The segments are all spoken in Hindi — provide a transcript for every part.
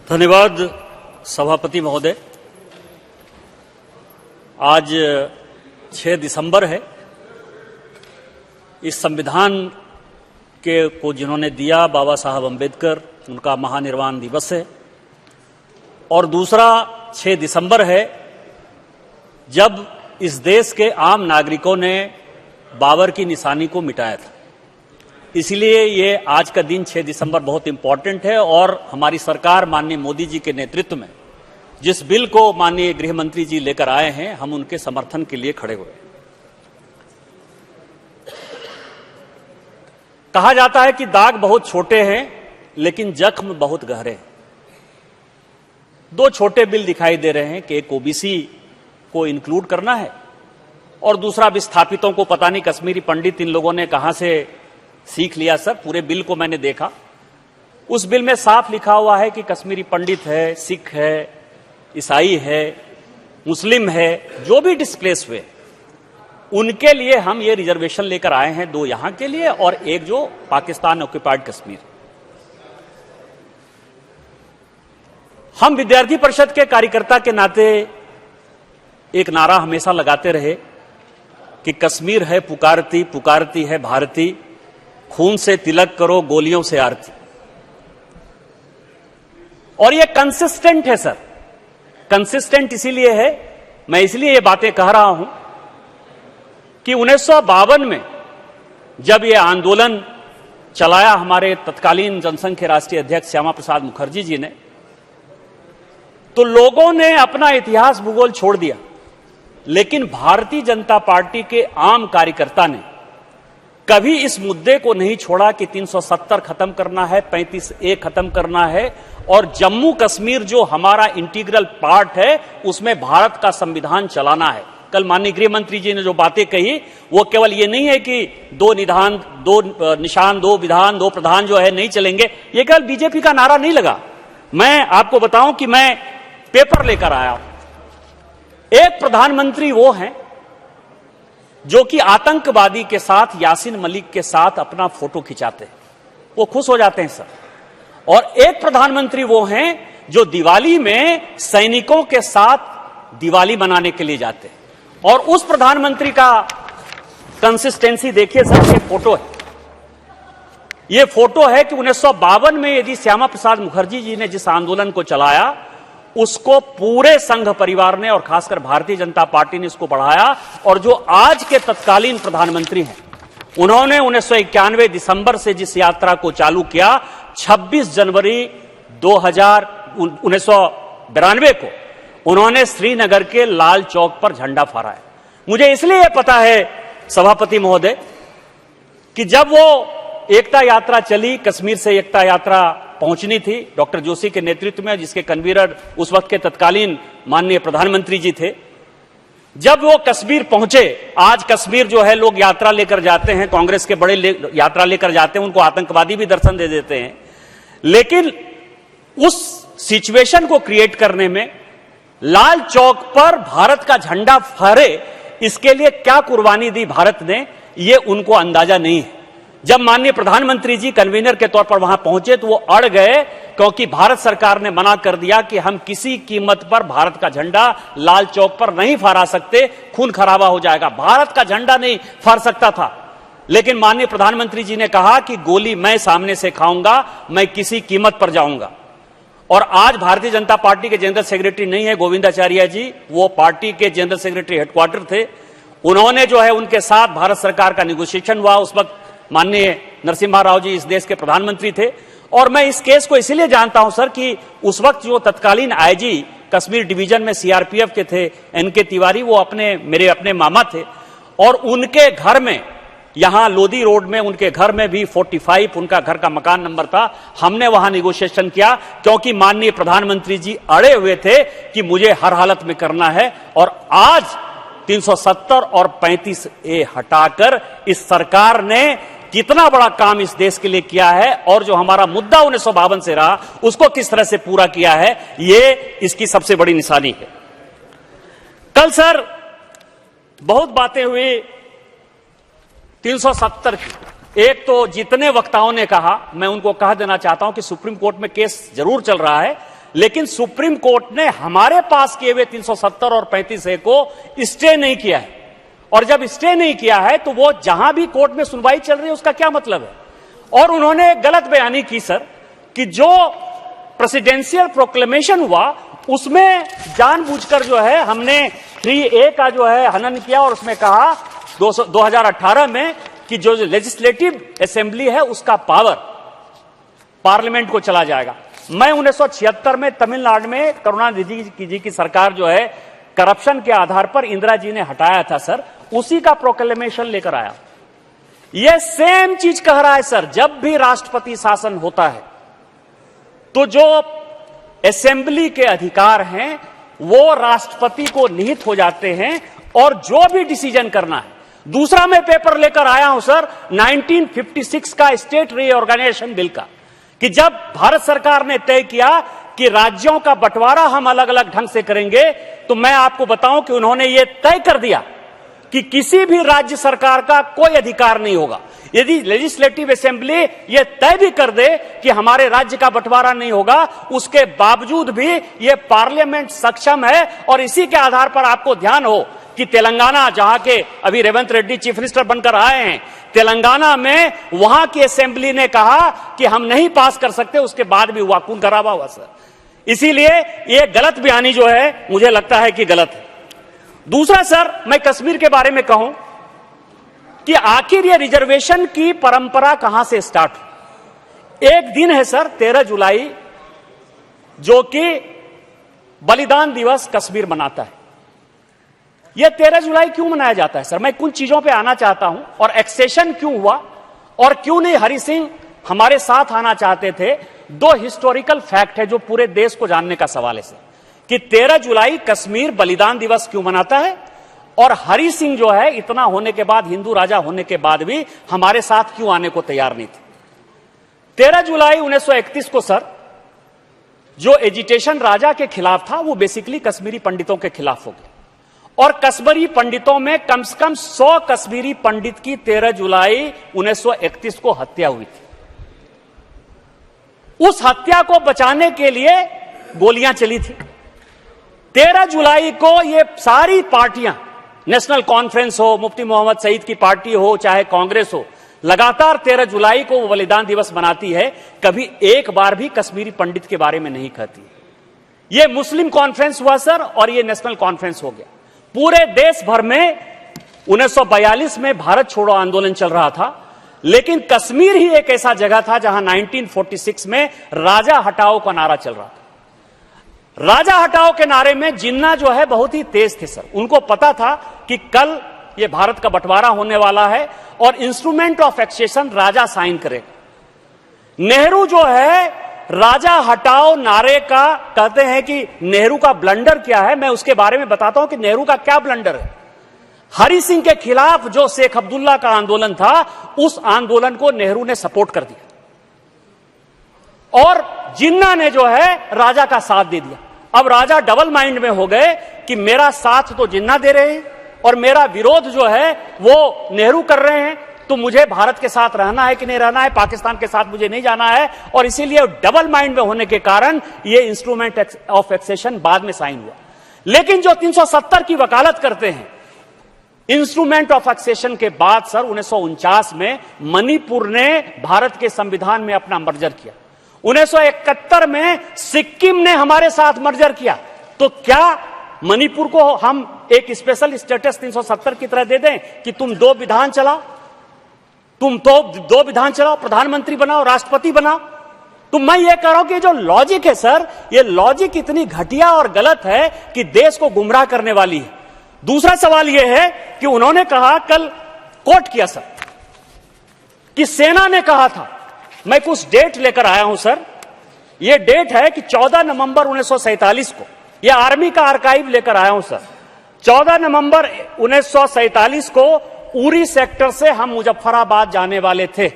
धन्यवाद सभापति महोदय। आज 6 दिसंबर है। इस संविधान को जिन्होंने दिया बाबा साहब अम्बेडकर, उनका महानिर्वाण दिवस है। और दूसरा 6 दिसंबर है जब इस देश के आम नागरिकों ने बाबर की निशानी को मिटाया था। इसलिए ये आज का दिन 6 दिसंबर बहुत इंपॉर्टेंट है। और हमारी सरकार माननीय मोदी जी के नेतृत्व में जिस बिल को माननीय गृह मंत्री जी लेकर आए हैं, हम उनके समर्थन के लिए खड़े हुए। कहा जाता है कि दाग बहुत छोटे हैं लेकिन जख्म बहुत गहरे हैं। 2 छोटे बिल दिखाई दे रहे हैं कि एक ओबीसी को इंक्लूड करना है और दूसरा विस्थापितों को, पता नहीं कश्मीरी पंडित इन लोगों ने कहां से सीख लिया। सर, पूरे बिल को मैंने देखा, उस बिल में साफ लिखा हुआ है कि कश्मीरी पंडित है, सिख है, ईसाई है, मुस्लिम है, जो भी डिस्प्लेस हुए उनके लिए हम ये रिजर्वेशन लेकर आए हैं। 2 यहां के लिए और एक जो पाकिस्तान ऑक्युपाइड कश्मीर। हम विद्यार्थी परिषद के कार्यकर्ता के नाते एक नारा हमेशा लगाते रहे कि कश्मीर है पुकारती, पुकारती है भारती, खून से तिलक करो, गोलियों से आरती। और ये कंसिस्टेंट है सर। कंसिस्टेंट इसीलिए है, मैं इसलिए ये बातें कह रहा हूं कि 1952 में जब ये आंदोलन चलाया हमारे तत्कालीन जनसंघ के राष्ट्रीय अध्यक्ष श्यामा प्रसाद मुखर्जी जी ने, तो लोगों ने अपना इतिहास भूगोल छोड़ दिया, लेकिन भारतीय जनता पार्टी के आम कार्यकर्ता ने कभी इस मुद्दे को नहीं छोड़ा कि 370 खत्म करना है, 35A खत्म करना है और जम्मू कश्मीर जो हमारा इंटीग्रल पार्ट है उसमें भारत का संविधान चलाना है। कल माननीय गृह मंत्री जी ने जो बातें कही वो केवल ये नहीं है कि 2 निशान, 2 विधान, 2 प्रधान जो है नहीं चलेंगे। ये केवल बीजेपी का नारा नहीं लगा। मैं आपको बताऊं कि मैं पेपर लेकर आया। एक प्रधानमंत्री वो हैं जो कि आतंकवादी के साथ, यासीन मलिक के साथ अपना फोटो खिंचाते हैं, वो खुश हो जाते हैं सर। और एक प्रधानमंत्री वो हैं जो दिवाली में सैनिकों के साथ दिवाली मनाने के लिए जाते हैं। और उस प्रधानमंत्री का कंसिस्टेंसी देखिए सर, ये फोटो है। ये फोटो है कि 1952 में यदि श्यामा प्रसाद मुखर्जी जी ने जिस आंदोलन को चलाया उसको पूरे संघ परिवार ने और खासकर भारतीय जनता पार्टी ने इसको बढ़ाया। और जो आज के तत्कालीन प्रधानमंत्री हैं उन्होंने 1991 दिसंबर से जिस यात्रा को चालू किया, 26 जनवरी 1992 को उन्होंने श्रीनगर के लाल चौक पर झंडा फहराया है। मुझे इसलिए यह पता है सभापति महोदय कि जब वो एकता यात्रा चली, कश्मीर से एकता यात्रा पहुंचनी थी डॉक्टर जोशी के नेतृत्व में, जिसके कन्वीनर उस वक्त के तत्कालीन माननीय प्रधानमंत्री जी थे। जब वो कश्मीर पहुंचे, आज कश्मीर जो है लोग यात्रा लेकर जाते हैं, कांग्रेस के बड़े यात्रा लेकर जाते हैं, उनको आतंकवादी भी दर्शन दे देते हैं। लेकिन उस सिचुएशन को क्रिएट करने में लाल चौक पर भारत का झंडा फहरे, इसके लिए क्या कुर्बानी दी भारत ने, ये उनको अंदाजा नहीं है। जब माननीय प्रधानमंत्री जी कन्वीनर के तौर पर वहां पहुंचे तो वो अड़ गए, क्योंकि भारत सरकार ने मना कर दिया कि हम किसी कीमत पर भारत का झंडा लाल चौक पर नहीं फहरा सकते, खून खराबा हो जाएगा। भारत का झंडा नहीं फहर सकता था, लेकिन माननीय प्रधानमंत्री जी ने कहा कि गोली मैं सामने से खाऊंगा, मैं किसी कीमत पर जाऊंगा। और आज भारतीय जनता पार्टी के जनरल सेक्रेटरी नहीं है गोविंदाचार्य जी, वो पार्टी के जनरल सेक्रेटरी हेडक्वार्टर थे। उन्होंने जो है उनके साथ भारत सरकार का नेगोशिएशन हुआ। उस वक्त माननीय नरसिम्हा राव जी इस देश के प्रधानमंत्री थे। और मैं इस केस को इसलिए जानता हूं सर कि उस वक्त जो तत्कालीन आईजी कश्मीर डिवीजन में सीआरपीएफ के थे एनके तिवारी, वो मेरे अपने मामा थे। और उनके घर में, यहां लोधी रोड में उनके घर में भी 45 उनका घर का मकान नंबर था। हमने वहां नेगोशिएशन किया क्योंकि माननीय प्रधानमंत्री जी अड़े हुए थे कि मुझे हर हालत में करना है। और आज 370 और 35A हटाकर इस सरकार ने कितना बड़ा काम इस देश के लिए किया है और जो हमारा मुद्दा 1952 से रहा उसको किस तरह से पूरा किया है, ये इसकी सबसे बड़ी निशानी है। कल सर बहुत बातें हुई 370 की। एक तो जितने वक्ताओं ने कहा, मैं उनको कह देना चाहता हूं कि सुप्रीम कोर्ट में केस जरूर चल रहा है, लेकिन सुप्रीम कोर्ट ने हमारे पास किए हुए 370 और 35A को स्टे नहीं किया है। और जब स्टे नहीं किया है तो वो जहां भी कोर्ट में सुनवाई चल रही है उसका क्या मतलब है। और उन्होंने गलत बयानी की सर कि जो प्रेसिडेंशियल प्रोक्लेमेशन हुआ उसमें जानबूझकर जो है हमने 3A का जो है हनन किया और उसमें कहा 2018 में कि जो लेजिस्लेटिव असेंबली है उसका पावर पार्लियामेंट को चला जाएगा। मैं 1976 में तमिलनाडु में करुणानिधि जी की सरकार जो है करप्शन के आधार पर इंदिरा जी ने हटाया था सर, उसी का प्रोक्लेमेशन लेकर आया। यह सेम चीज कह रहा है सर, जब भी राष्ट्रपति शासन होता है तो जो असेंबली के अधिकार हैं वो राष्ट्रपति को निहित हो जाते हैं और जो भी डिसीजन करना है। दूसरा मैं पेपर लेकर आया हूं सर 1956 का स्टेट रीऑर्गेनाइजेशन बिल का, कि जब भारत सरकार ने तय किया कि राज्यों का बंटवारा हम अलग अलग ढंग से करेंगे, तो मैं आपको बताऊं कि उन्होंने यह तय कर दिया कि किसी भी राज्य सरकार का कोई अधिकार नहीं होगा। यदि लेजिस्लेटिव असेंबली यह तय भी कर दे कि हमारे राज्य का बंटवारा नहीं होगा, उसके बावजूद भी यह पार्लियामेंट सक्षम है। और इसी के आधार पर आपको ध्यान हो कि तेलंगाना, जहां के अभी रेवंत रेड्डी चीफ मिनिस्टर बनकर आए हैं, तेलंगाना में वहां की असेंबली ने कहा कि हम नहीं पास कर सकते, उसके बाद भी हुआ, खून खराबा हुआ सर। इसीलिए यह गलत बयानी जो है मुझे लगता है कि गलत है। दूसरा सर, मैं कश्मीर के बारे में कहूं कि आखिर यह रिजर्वेशन की परंपरा कहां से स्टार्ट हुई। एक दिन है सर 13 जुलाई, जो कि बलिदान दिवस कश्मीर मनाता है। यह 13 जुलाई क्यों मनाया जाता है सर, मैं कुछ चीजों पे आना चाहता हूं। और एक्सेशन क्यों हुआ और क्यों नहीं हरि सिंह हमारे साथ आना चाहते थे। दो हिस्टोरिकल फैक्ट है जो पूरे देश को जानने का सवाल है सर, कि 13 जुलाई कश्मीर बलिदान दिवस क्यों मनाता है और हरि सिंह जो है इतना होने के बाद, हिंदू राजा होने के बाद भी हमारे साथ क्यों आने को तैयार नहीं थे। 13 जुलाई 1931 को सर जो एजिटेशन राजा के खिलाफ था वो बेसिकली कश्मीरी पंडितों के खिलाफ हो गया। और कश्मीरी पंडितों में कम से कम 100 कश्मीरी पंडित की 13 जुलाई 1931 को हत्या हुई थी। उस हत्या को बचाने के लिए गोलियां चली थी। 13 जुलाई को ये सारी पार्टियां, नेशनल कॉन्फ्रेंस हो, मुफ्ती मोहम्मद सईद की पार्टी हो, चाहे कांग्रेस हो, लगातार 13 जुलाई को वो बलिदान दिवस मनाती है। कभी एक बार भी कश्मीरी पंडित के बारे में नहीं कहती। ये मुस्लिम कॉन्फ्रेंस हुआ सर और ये नेशनल कॉन्फ्रेंस हो गया। पूरे देश भर में 1942 में भारत छोड़ो आंदोलन चल रहा था, लेकिन कश्मीर ही एक ऐसा जगह था जहां 1946 में राजा हटाओ का नारा चल रहा था। राजा हटाओ के नारे में जिन्ना जो है बहुत ही तेज थे सर। उनको पता था कि कल ये भारत का बंटवारा होने वाला है और इंस्ट्रूमेंट ऑफ एक्सेशन राजा साइन करेगा। नेहरू जो है राजा हटाओ नारे का कहते हैं कि नेहरू का ब्लंडर क्या है, मैं उसके बारे में बताता हूं कि नेहरू का क्या ब्लंडर है। हरि सिंह के खिलाफ जो शेख अब्दुल्ला का आंदोलन था, उस आंदोलन को नेहरू ने सपोर्ट कर दिया और जिन्ना ने जो है राजा का साथ दे दिया। अब राजा डबल माइंड में हो गए कि मेरा साथ तो जिन्ना दे रहे हैं और मेरा विरोध जो है वो नेहरू कर रहे हैं, तो मुझे भारत के साथ रहना है कि नहीं रहना है, पाकिस्तान के साथ मुझे नहीं जाना है। और इसीलिए डबल माइंड में होने के कारण ये इंस्ट्रूमेंट ऑफ एक्सेशन बाद में साइन हुआ। लेकिन जो 370 की वकालत करते हैं, इंस्ट्रूमेंट ऑफ एक्सेशन के बाद सर 1949 में मणिपुर ने भारत के संविधान में अपना मर्जर किया। 1971 में सिक्किम ने हमारे साथ मर्जर किया। तो क्या मणिपुर को हम एक स्पेशल स्टेटस 370 की तरह दे दें कि तुम दो विधान चलाओ, प्रधानमंत्री बनाओ, राष्ट्रपति बनाओ? तो मैं ये कह रहा हूं कि जो लॉजिक है सर, ये लॉजिक इतनी घटिया और गलत है कि देश को गुमराह करने वाली है। दूसरा सवाल यह है कि उन्होंने कहा, कल कोट किया सर, कि सेना ने कहा था, मैं कुछ डेट लेकर आया हूं सर। यह डेट है कि 14 नवंबर 1947 को, यह आर्मी का आर्काइव लेकर आया हूं सर। 14 नवंबर 1947 को उरी सेक्टर से हम मुजफ्फराबाद जाने वाले थे।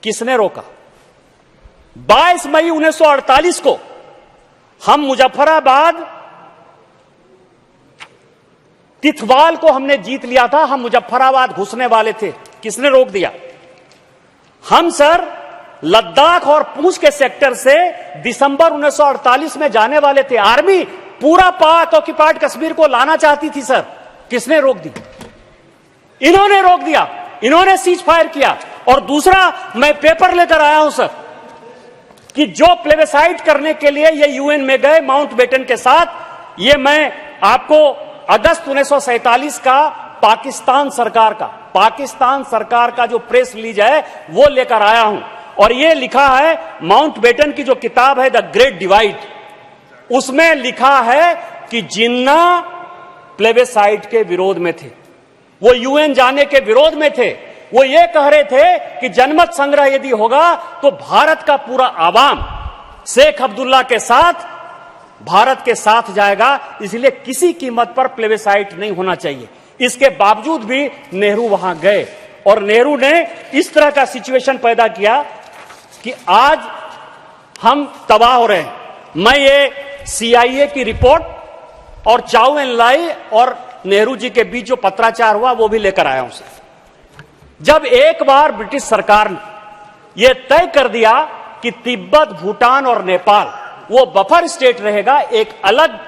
किसने रोका? 22 मई 1948 को हम मुजफ्फराबाद, तिथवाल को हमने जीत लिया था, हम मुजफ्फराबाद घुसने वाले थे। किसने रोक दिया? हम सर लद्दाख और पूंछ के सेक्टर से दिसंबर 1948 में जाने वाले थे। आर्मी पूरा पाक ऑक्युपाइड कश्मीर को लाना चाहती थी सर, किसने रोक दी? इन्होंने रोक दिया, इन्होंने सीज फायर किया। और दूसरा, मैं पेपर लेकर आया हूं सर कि जो प्लेबेसाइट करने के लिए ये यूएन में गए माउंटबेटन के साथ, ये मैं आपको अगस्त 1947 का पाकिस्तान सरकार का जो प्रेस रिलीज है वो लेकर आया हूं। और ये लिखा है, माउंटबेटन की जो किताब है द ग्रेट डिवाइड, उसमें लिखा है कि जिन्ना प्लेबेसाइट के विरोध में थे, वो यूएन जाने के विरोध में थे। वो ये कह रहे थे कि जनमत संग्रह यदि होगा तो भारत का पूरा आवाम शेख अब्दुल्ला के साथ, भारत के साथ जाएगा, इसलिए किसी कीमत पर प्लेबेसाइट नहीं होना चाहिए। इसके बावजूद भी नेहरू वहां गए और नेहरू ने इस तरह का सिचुएशन पैदा किया कि आज हम तबाह हो रहे हैं। मैं ये CIA की रिपोर्ट और चाउ एन लाई और नेहरू जी के बीच जो पत्राचार हुआ वो भी लेकर आया हूं सर। जब एक बार ब्रिटिश सरकार ने यह तय कर दिया कि तिब्बत, भूटान और नेपाल वो बफर स्टेट रहेगा, एक अलग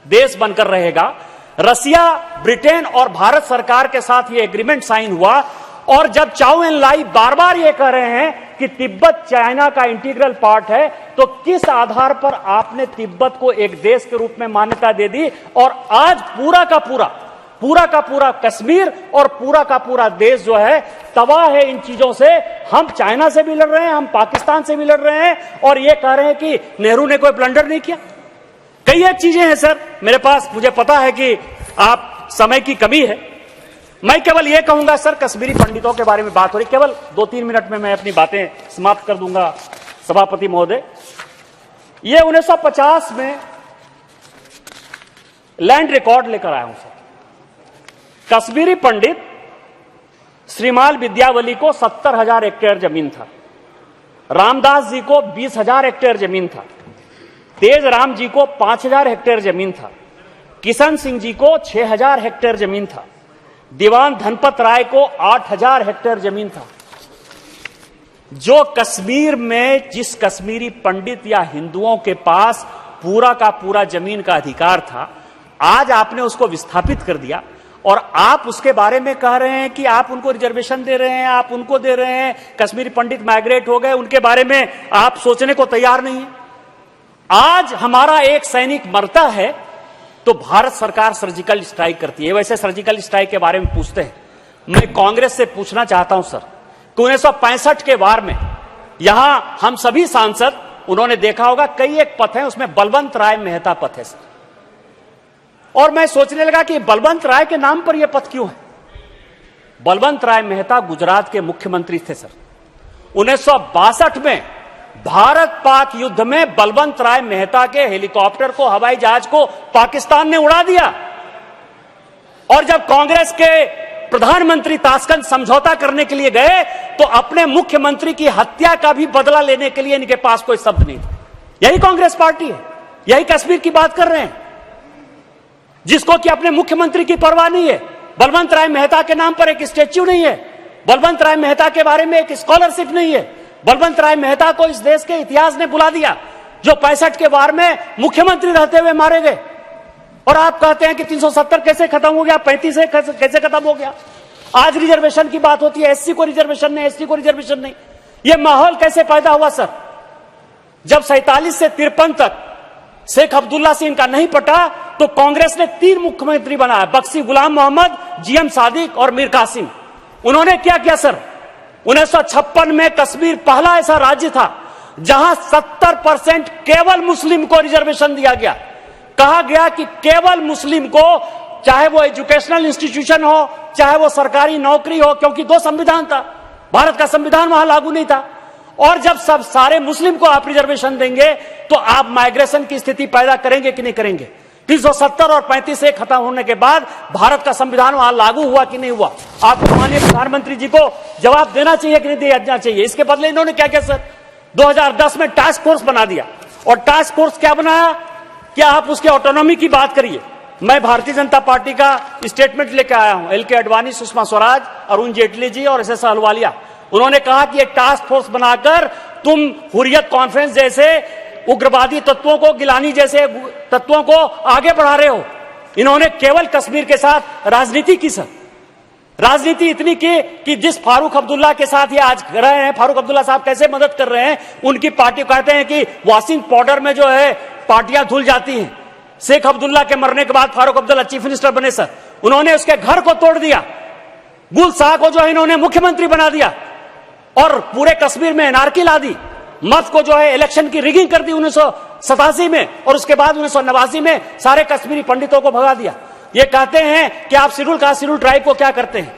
देश बनकर रहेगा, रसिया, ब्रिटेन और भारत सरकार के साथ ये एग्रीमेंट साइन हुआ। और जब चाउ एन लाई बार बार ये कह रहे हैं कि तिब्बत चाइना का इंटीग्रल पार्ट है, तो किस आधार पर आपने तिब्बत को एक देश के रूप में मान्यता दे दी? और आज पूरा का पूरा कश्मीर और पूरा का पूरा देश जो है तबाह है इन चीजों से। हम चाइना से भी लड़ रहे हैं, हम पाकिस्तान से भी लड़ रहे हैं और ये कह रहे हैं कि नेहरू ने कोई ब्लंडर नहीं किया। कई एक चीजें हैं सर मेरे पास, मुझे पता है कि आप समय की कमी है। मैं केवल यह कहूंगा सर, कश्मीरी पंडितों के बारे में बात हो रही, केवल 2-3 मिनट में मैं अपनी बातें समाप्त कर दूंगा सभापति महोदय। ये 1950 में लैंड रिकॉर्ड लेकर आया हूं सर। कश्मीरी पंडित श्रीमाल विद्यावली को 70,000 हेक्टेयर जमीन था, रामदास जी को 20,000 हेक्टेयर जमीन था, तेज राम जी को 5,000 हेक्टेयर जमीन था, किशन सिंह जी को 6,000 हेक्टेयर जमीन था, दीवान धनपत राय को 8,000 हेक्टेयर जमीन था। जो कश्मीर में जिस कश्मीरी पंडित या हिंदुओं के पास पूरा का पूरा जमीन का अधिकार था, आज आपने उसको विस्थापित कर दिया और आप उसके बारे में कह रहे हैं कि आप उनको रिजर्वेशन दे रहे हैं, आप उनको दे रहे हैं। कश्मीरी पंडित माइग्रेट हो गए, उनके बारे में आप सोचने को तैयार नहीं है। आज हमारा एक सैनिक मरता है तो भारत सरकार सर्जिकल स्ट्राइक करती है। वैसे सर्जिकल स्ट्राइक के बारे में पूछते हैं, मैं कांग्रेस से पूछना चाहता हूं सर कि 1965 के वार में यहां हम सभी सांसद, उन्होंने देखा होगा कई एक पथ है, उसमें बलवंत राय मेहता पथ है सर। और मैं सोचने लगा कि बलवंत राय के नाम पर यह पथ क्यों है। बलवंत राय मेहता गुजरात के मुख्यमंत्री थे सर। 1962 में भारत पाक युद्ध में बलवंत राय मेहता के हेलीकॉप्टर को, हवाई जहाज को पाकिस्तान ने उड़ा दिया। और जब कांग्रेस के प्रधानमंत्री ताशकंद समझौता करने के लिए गए तो अपने मुख्यमंत्री की हत्या का भी बदला लेने के लिए इनके पास कोई शब्द नहीं था। यही कांग्रेस पार्टी है, यही कश्मीर की बात कर रहे हैं, जिसको कि अपने मुख्यमंत्री की परवाह नहीं है। बलवंत राय मेहता के नाम पर एक स्टैच्यू नहीं है, बलवंत राय मेहता के बारे में एक स्कॉलरशिप नहीं है। बलवंत राय मेहता को इस देश के इतिहास ने बुला दिया, जो 65 के वार में मुख्यमंत्री रहते हुए मारे गए। और आप कहते हैं कि 370 कैसे खत्म हो गया, 35 कैसे खत्म हो गया। आज रिजर्वेशन की बात होती है, एससी को रिजर्वेशन नहीं, एसटी को रिजर्वेशन नहीं। यह माहौल कैसे पैदा हुआ सर? जब 47 से 53 तक शेख अब्दुल्ला से इनका नहीं पटा तो कांग्रेस ने 3 मुख्यमंत्री बनाया, बख्शी गुलाम मोहम्मद, जीएम सादिक और मीर कासिम। उन्होंने क्या किया सर? 1956 में कश्मीर पहला ऐसा राज्य था जहां 70% केवल मुस्लिम को रिजर्वेशन दिया गया। कहा गया कि केवल मुस्लिम को, चाहे वो एजुकेशनल इंस्टीट्यूशन हो, चाहे वो सरकारी नौकरी हो, क्योंकि 2 संविधान था, भारत का संविधान वहां लागू नहीं था। और जब सब सारे मुस्लिम को आप रिजर्वेशन देंगे तो आप माइग्रेशन की स्थिति पैदा करेंगे कि नहीं करेंगे? 370 और 35 से खत्म होने के बाद भारत का संविधान वहां लागू हुआ कि नहीं हुआ? आपको माननीय प्रधानमंत्री जी को जवाब देना चाहिए कि नहीं देना चाहिए? इसके बदले इन्होंने क्या किया सर? 2010 में टास्क फोर्स बना दिया। और टास्क फोर्स क्या बनाया? क्या आप उसके ऑटोनॉमी की बात करिए। मैं भारतीय जनता पार्टी का स्टेटमेंट लेकर आया हूं, LK आडवाणी, सुषमा स्वराज, अरुण जेटली जी और SS अहलुवालिया। उन्होंने कहा कि एक टास्क फोर्स बनाकर तुम हुर्रियत कॉन्फ्रेंस जैसे उग्रवादी तत्वों को, गिलानी जैसे तत्वों को आगे बढ़ा रहे हो। इन्होंने केवल कश्मीर के साथ राजनीति की सर, राजनीति इतनी की कि जिस फारूक अब्दुल्ला के साथ ये आज रहे हैं, फारूक अब्दुल्ला साहब कैसे मदद कर रहे हैं, उनकी पार्टी कहते हैं कि वाशिंग पाउडर में जो है पार्टियां धुल जाती हैं। शेख अब्दुल्ला के मरने के बाद फारूक अब्दुल्ला चीफ मिनिस्टर बने सर, उन्होंने उसके घर को तोड़ दिया, गुल शाह को जो है इन्होंने मुख्यमंत्री बना दिया और पूरे कश्मीर में एनार्की ला दी। मत को जो है इलेक्शन की रिगिंग कर दी 1987 में और उसके बाद 1989 में सारे कश्मीरी पंडितों को भगा दिया। ये कहते हैं कि आप शेड्यूल कास्ट शेड्यूल ट्राइब को क्या करते हैं।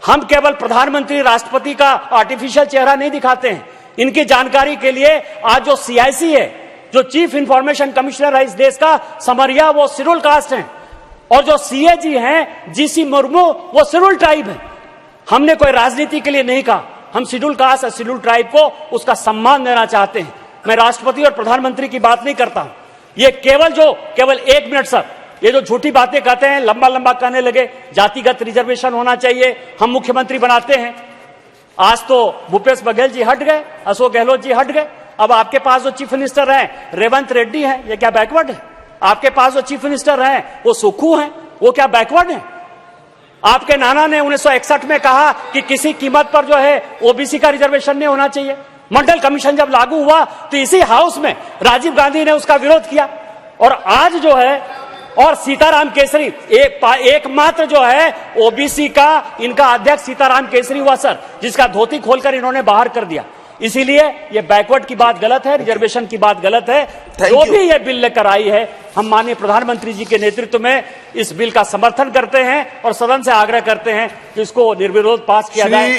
हम केवल प्रधानमंत्री राष्ट्रपति का आर्टिफिशियल चेहरा नहीं दिखाते हैं। इनकी जानकारी के लिए आज जो CIC है, जो चीफ इंफॉर्मेशन कमिश्नर है इस देश का, समरिया, वो शेड्यूल कास्ट हैं और जो CAG हैं GC मुर्मू, वो शेड्यूल ट्राइब है। हमने कोई राजनीति के लिए नहीं कहा, हम शेड्यूल कास्ट और शेड्यूल ट्राइब को उसका सम्मान देना चाहते हैं। मैं राष्ट्रपति और प्रधानमंत्री की बात नहीं करता हूं। ये केवल 1 मिनट सर, ये जो झूठी बातें कहते हैं, लंबा लंबा कहने लगे, जातिगत रिजर्वेशन होना चाहिए, हम मुख्यमंत्री बनाते हैं। आज तो भूपेश बघेल जी हट गए, अशोक गहलोत जी हट गए, अब आपके पास जो चीफ मिनिस्टर हैं रेवंत रेड्डी हैं, ये क्या बैकवर्ड है? आपके पास जो चीफ मिनिस्टर हैं वो सुक्खू हैं, वो क्या बैकवर्ड है? आपके नाना ने 1961 में कहा कि किसी कीमत पर जो है OBC का रिजर्वेशन नहीं होना चाहिए। मंडल कमीशन जब लागू हुआ तो इसी हाउस में राजीव गांधी ने उसका विरोध किया और आज जो है, और सीताराम केसरी एकमात्र जो है OBC का इनका अध्यक्ष सीताराम केसरी हुआ सर, जिसका धोती खोलकर इन्होंने बाहर कर दिया। इसीलिए ये बैकवर्ड की बात गलत है, रिजर्वेशन की बात गलत है। जो भी ये बिल लेकर आई है, हम माननीय प्रधानमंत्री जी के नेतृत्व में इस बिल का समर्थन करते हैं और सदन से आग्रह करते हैं कि इसको निर्विरोध पास किया जाए।